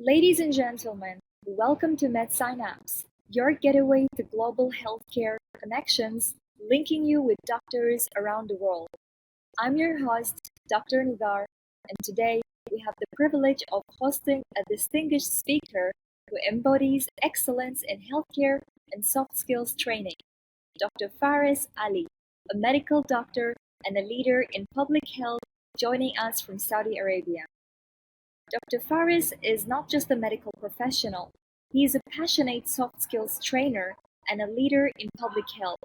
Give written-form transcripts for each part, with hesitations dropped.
Ladies and gentlemen, welcome to MedSynapse, your getaway to global healthcare connections, linking you with doctors around the world. I'm your host, Dr. Nidar, and today we have the privilege of hosting a distinguished speaker who embodies excellence in healthcare and soft skills training, Dr. Faris Ali, a medical doctor and a leader in public health, joining us from Saudi Arabia. Dr. Faris is not just a medical professional, he is a passionate soft skills trainer and a leader in public health.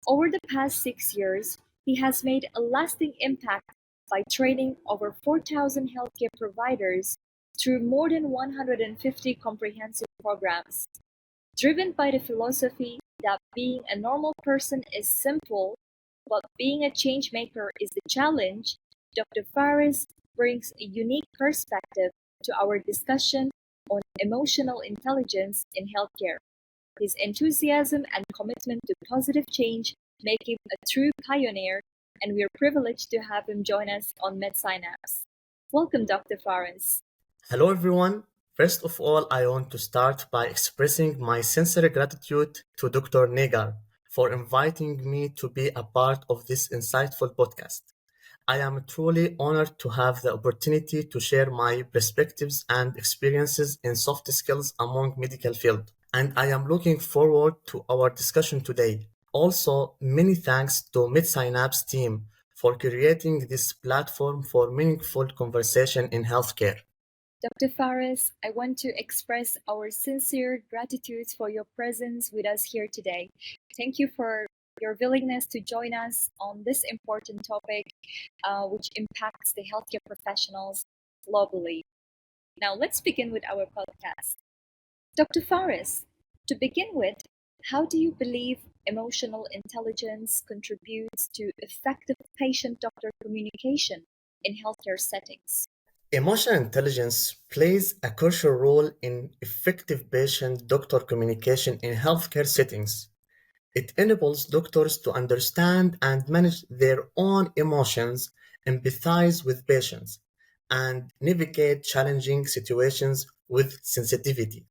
Over the past 6 years, he has made a lasting impact by training over 4,000 healthcare providers through more than 150 comprehensive programs. Driven by the philosophy that being a normal person is simple, but being a change maker is the challenge, Dr. Faris brings a unique perspective to our discussion on emotional intelligence in healthcare. His enthusiasm and commitment to positive change make him a true pioneer, and we are privileged to have him join us on MedSynapse. Welcome, Dr. Faris. Hello, everyone. First of all, I want to start by expressing my sincere gratitude to Dr. Negar for inviting me to be a part of this insightful podcast. I am truly honored to have the opportunity to share my perspectives and experiences in soft skills among medical field, and I am looking forward to our discussion today. Also, many thanks to MedSynapse team for creating this platform for meaningful conversation in healthcare. Dr. Faris, I want to express our sincere gratitude for your presence with us here today. Thank you for your willingness to join us on this important topic, which impacts the healthcare professionals globally. Now, let's begin with our podcast. Dr. Faris, to begin with, how do you believe emotional intelligence contributes to effective patient-doctor communication in healthcare settings? Emotional intelligence plays a crucial role in effective patient-doctor communication in healthcare settings. It enables doctors to understand and manage their own emotions, empathize with patients, and navigate challenging situations with sensitivity.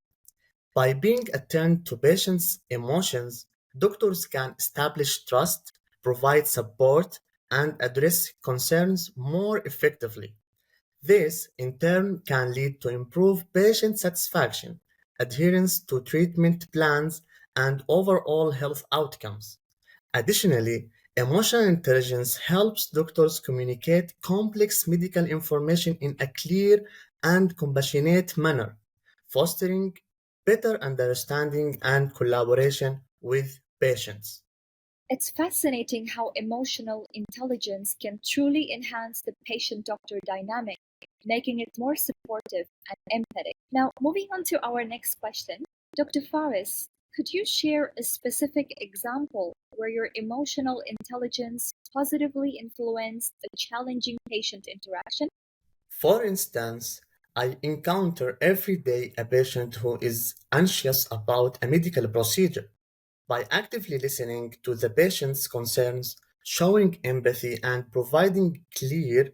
By being attuned to patients' emotions, doctors can establish trust, provide support, and address concerns more effectively. This, in turn, can lead to improved patient satisfaction, adherence to treatment plans, and overall health outcomes. Additionally, emotional intelligence helps doctors communicate complex medical information in a clear and compassionate manner, fostering better understanding and collaboration with patients. It's fascinating how emotional intelligence can truly enhance the patient-doctor dynamic, making it more supportive and empathetic. Now, moving on to our next question, Dr. Faris, could you share a specific example where your emotional intelligence positively influenced a challenging patient interaction? For instance, I encounter every day a patient who is anxious about a medical procedure. By actively listening to the patient's concerns, showing empathy, and providing clear,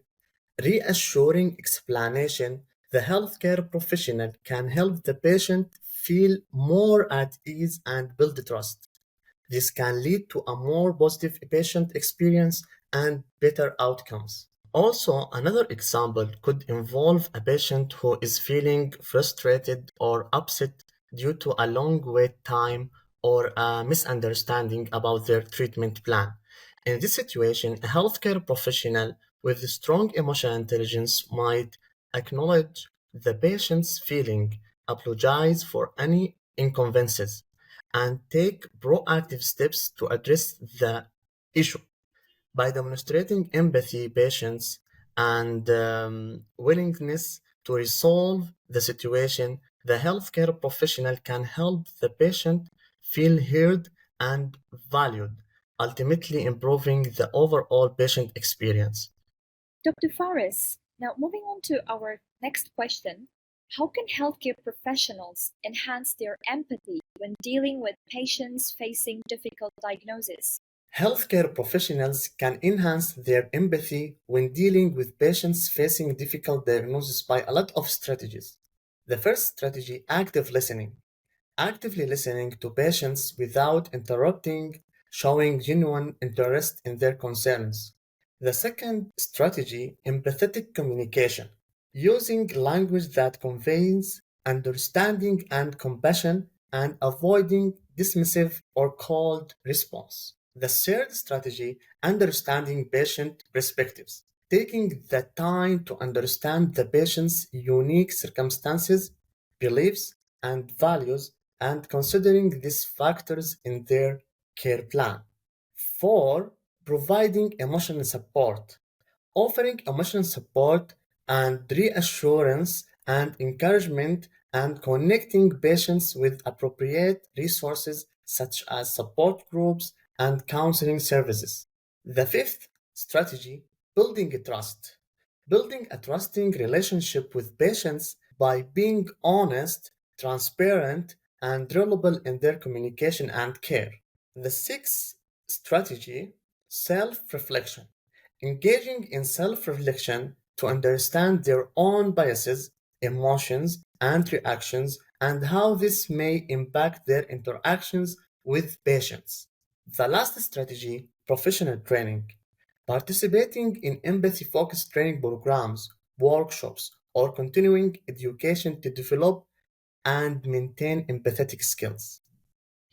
reassuring explanation, the healthcare professional can help the patient feel more at ease and build trust. This can lead to a more positive patient experience and better outcomes. Also, another example could involve a patient who is feeling frustrated or upset due to a long wait time or a misunderstanding about their treatment plan. In this situation, a healthcare professional with strong emotional intelligence might acknowledge the patient's feeling, apologize for any inconveniences, and take proactive steps to address the issue. By demonstrating empathy, patience, and willingness to resolve the situation, the healthcare professional can help the patient feel heard and valued, ultimately improving the overall patient experience. Dr. Faris, now moving on to our next question, how can healthcare professionals enhance their empathy when dealing with patients facing difficult diagnoses? Healthcare professionals can enhance their empathy when dealing with patients facing difficult diagnoses by a lot of strategies. The first strategy, active listening. Actively listening to patients without interrupting, showing genuine interest in their concerns. The second strategy, empathetic communication, using language that conveys understanding and compassion and avoiding dismissive or cold response. The third strategy, understanding patient perspectives, taking the time to understand the patient's unique circumstances, beliefs, and values and considering these factors in their care plan. 4. Providing emotional support. Offering emotional support and reassurance and encouragement and connecting patients with appropriate resources such as support groups and counseling services. The fifth strategy, building trust. Building a trusting relationship with patients by being honest, transparent, and reliable in their communication and care. The sixth strategy, self reflection. Engaging in self reflection to understand their own biases, emotions, and reactions, and how this may impact their interactions with patients. The last strategy, professional training. Participating in empathy focused training programs, workshops, or continuing education to develop and maintain empathetic skills.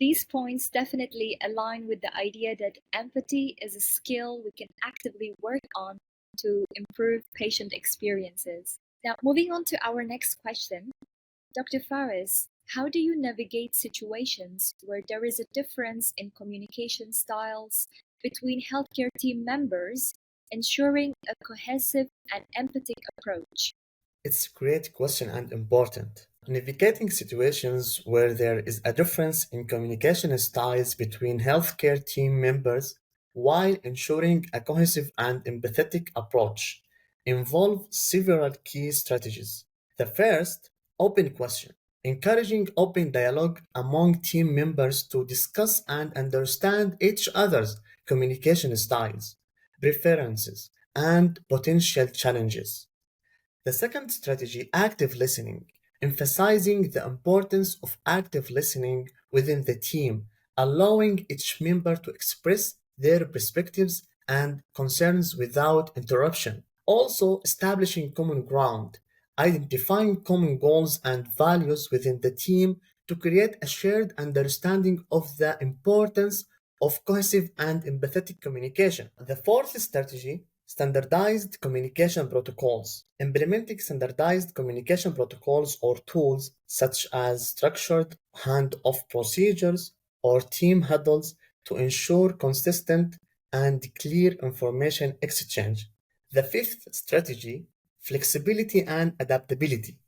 These points definitely align with the idea that empathy is a skill we can actively work on to improve patient experiences. Now, moving on to our next question, Dr. Faris, how do you navigate situations where there is a difference in communication styles between healthcare team members, ensuring a cohesive and empathetic approach? It's a great question and important. Navigating situations where there is a difference in communication styles between healthcare team members while ensuring a cohesive and empathetic approach involve several key strategies. The first, open question, encouraging open dialogue among team members to discuss and understand each other's communication styles, preferences, and potential challenges. The second strategy, active listening, emphasizing the importance of active listening within the team, allowing each member to express their perspectives and concerns without interruption. Also, establishing common ground, identifying common goals and values within the team to create a shared understanding of the importance of cohesive and empathetic communication. The fourth strategy, standardized communication protocols. Implementing standardized communication protocols or tools such as structured hand-off procedures or team huddles to ensure consistent and clear information exchange. The fifth strategy, flexibility and adaptability.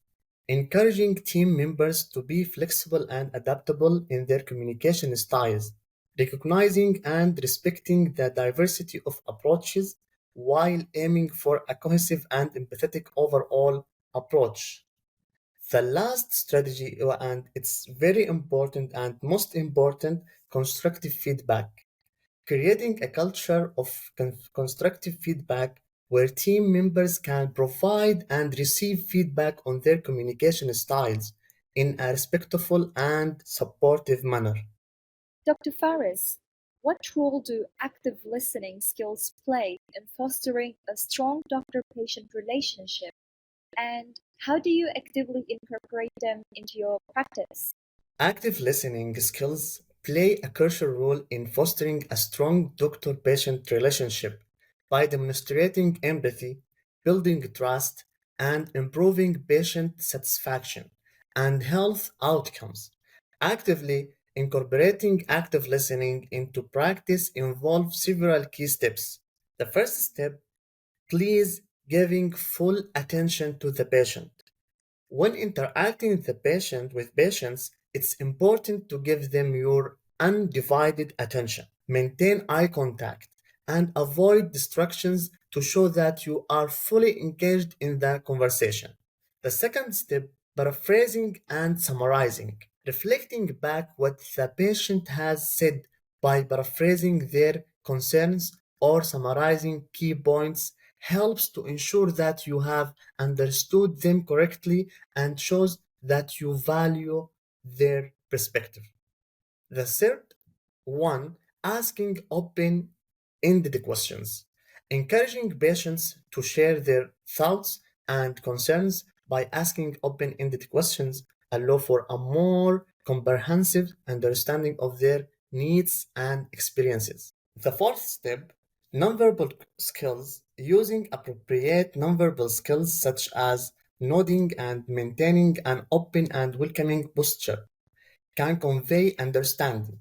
Encouraging team members to be flexible and adaptable in their communication styles, recognizing and respecting the diversity of approaches while aiming for a cohesive and empathetic overall approach. The last strategy, and it's very important and most important, constructive feedback. Creating a culture of constructive feedback where team members can provide and receive feedback on their communication styles in a respectful and supportive manner. Dr. Faris, what role do active listening skills play in fostering a strong doctor-patient relationship, and how do you actively incorporate them into your practice? Active listening skills play a crucial role in fostering a strong doctor patient relationship by demonstrating empathy, building trust, and improving patient satisfaction and health outcomes. Actively incorporating active listening into practice involves several key steps. The first step, please giving full attention to the patient. When interacting with patients, it's important to give them your undivided attention. Maintain eye contact and avoid distractions to show that you are fully engaged in the conversation. The second step, paraphrasing and summarizing. Reflecting back what the patient has said by paraphrasing their concerns or summarizing key points helps to ensure that you have understood them correctly and shows that you value their perspective. The third one, asking open ended questions, encouraging patients to share their thoughts and concerns by asking open ended questions, allow for a more comprehensive understanding of their needs and experiences. The fourth step, nonverbal skills, using appropriate nonverbal skills such as nodding and maintaining an open and welcoming posture can convey understanding.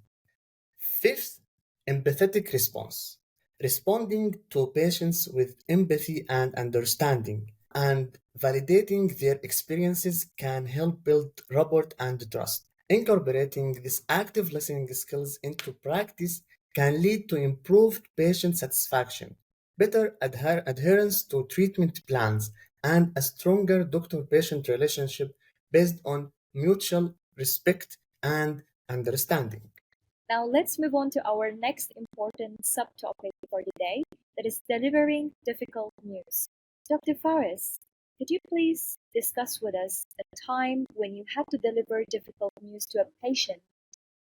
Fifth, empathetic response. Responding to patients with empathy and understanding and validating their experiences can help build rapport and trust. Incorporating these active listening skills into practice can lead to improved patient satisfaction, better adherence to treatment plans, and a stronger doctor patient relationship based on mutual respect and understanding. Now let's move on to our next important subtopic for today, that is delivering difficult news. Dr. Faris, could you please discuss with us a time when you had to deliver difficult news to a patient,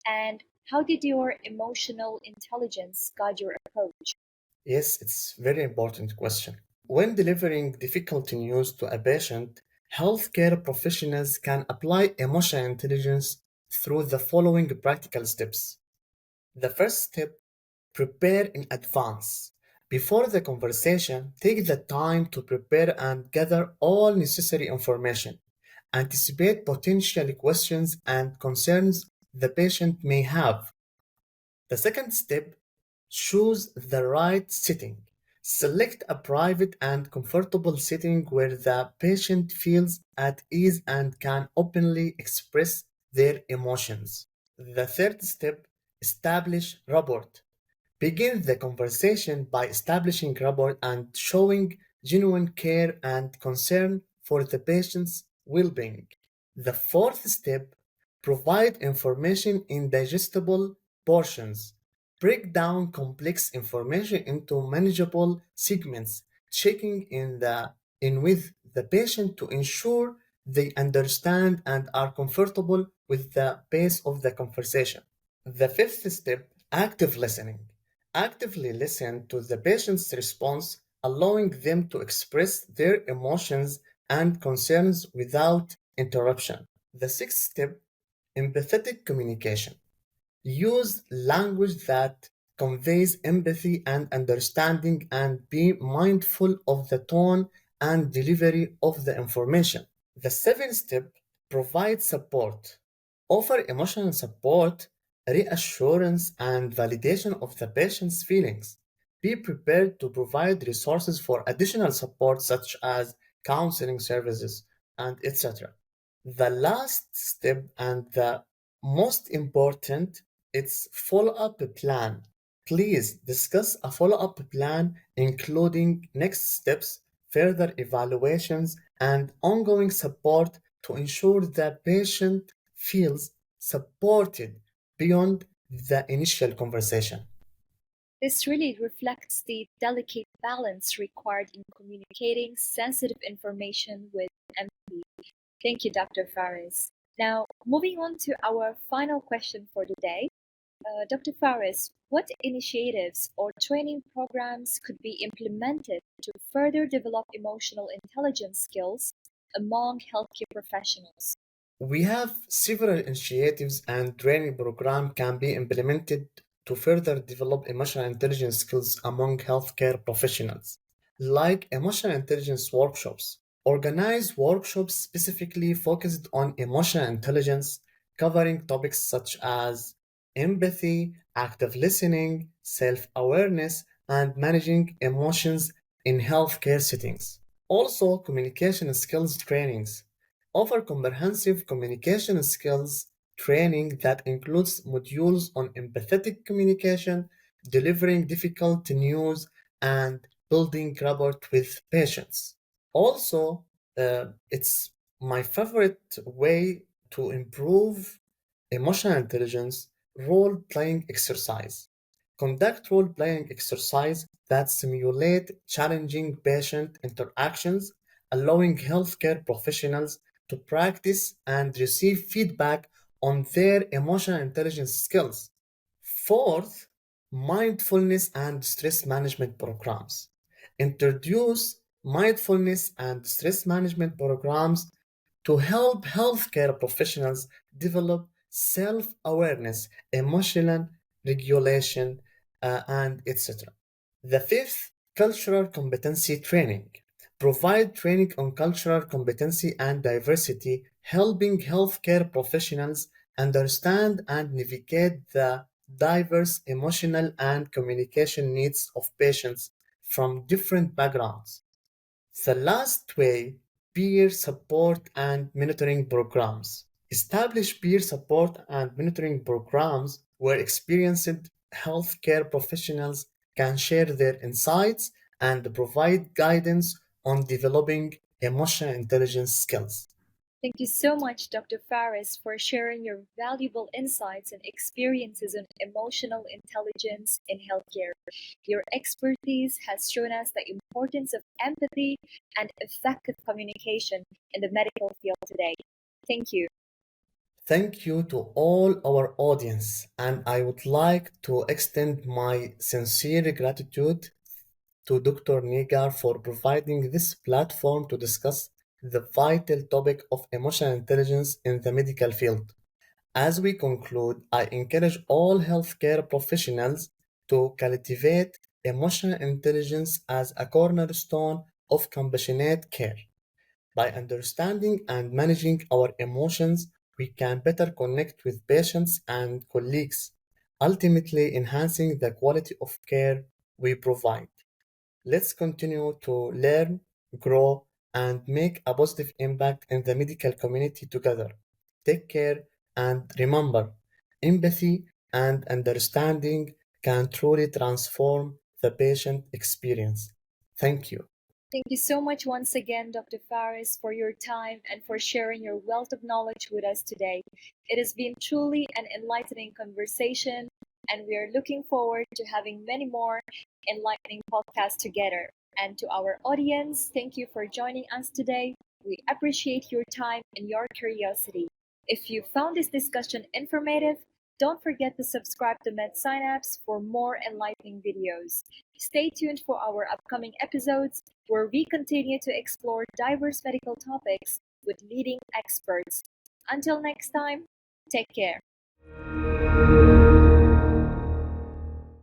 and how did your emotional intelligence guide your approach? Yes, it's very important question. When delivering difficult news to a patient, healthcare professionals can apply emotional intelligence through the following practical steps. The first step, prepare in advance. Before the conversation, take the time to prepare and gather all necessary information. Anticipate potential questions and concerns the patient may have. The second step, choose the right setting. Select a private and comfortable setting where the patient feels at ease and can openly express their emotions. The third step, establish rapport. Begin the conversation by establishing rapport and showing genuine care and concern for the patient's well being. The fourth step, provide information in digestible portions. Break down complex information into manageable segments, checking in with the patient to ensure they understand and are comfortable with the pace of the conversation. The fifth step, active listening. Actively listen to the patient's response, allowing them to express their emotions and concerns without interruption. The sixth step, empathetic communication. Use language that conveys empathy and understanding and be mindful of the tone and delivery of the information. The seventh step, provide support. Offer emotional support, reassurance, and validation of the patient's feelings. Be prepared to provide resources for additional support, such as counseling services and etc. The last step and the most important, it's follow-up plan. Please discuss a follow-up plan including next steps, further evaluations, and ongoing support to ensure the patient feels supported beyond the initial conversation. This really reflects the delicate balance required in communicating sensitive information with empathy. Thank you, Dr. Faris. Now, moving on to our final question for today. Dr. Faris, what initiatives or training programs could be implemented to further develop emotional intelligence skills among healthcare professionals? We have several initiatives and training programs can be implemented to further develop emotional intelligence skills among healthcare professionals, like emotional intelligence workshops. Organize workshops specifically focused on emotional intelligence, covering topics such as empathy, active listening, self awareness, and managing emotions in healthcare settings. Also, communication skills trainings offer comprehensive communication skills training that includes modules on empathetic communication, delivering difficult news, and building rapport with patients. Also, it's my favorite way to improve emotional intelligence role playing exercise. Conduct role playing exercise that simulate challenging patient interactions, allowing healthcare professionals to practice and receive feedback on their emotional intelligence skills. Fourth, mindfulness and stress management programs. Introduce mindfulness and stress management programs to help healthcare professionals develop self awareness, emotional regulation, and etc. The fifth, cultural competency training. Provide training on cultural competency and diversity, helping healthcare professionals understand and navigate the diverse emotional and communication needs of patients from different backgrounds. The last way, peer support and monitoring programs. Establish peer support and monitoring programs where experienced healthcare professionals can share their insights and provide guidance on developing emotional intelligence skills. Thank you so much, Dr. Faris, for sharing your valuable insights and experiences on emotional intelligence in healthcare. Your expertise has shown us the importance of empathy and effective communication in the medical field today. Thank you. Thank you to all our audience, and I would like to extend my sincere gratitude to Dr. Nigar for providing this platform to discuss the vital topic of emotional intelligence in the medical field. As we conclude, I encourage all healthcare professionals to cultivate emotional intelligence as a cornerstone of compassionate care. By understanding and managing our emotions, we can better connect with patients and colleagues, ultimately enhancing the quality of care we provide. Let's continue to learn, grow, and make a positive impact in the medical community together. Take care and remember, empathy and understanding can truly transform the patient experience. Thank you. Thank you so much once again, Dr. Faris, for your time and for sharing your wealth of knowledge with us today. It has been truly an enlightening conversation, and we are looking forward to having many more enlightening podcasts together. And to our audience, thank you for joining us today. We appreciate your time and your curiosity. If you found this discussion informative, don't forget to subscribe to MedSynapse for more enlightening videos. Stay tuned for our upcoming episodes where we continue to explore diverse medical topics with leading experts. Until next time, take care.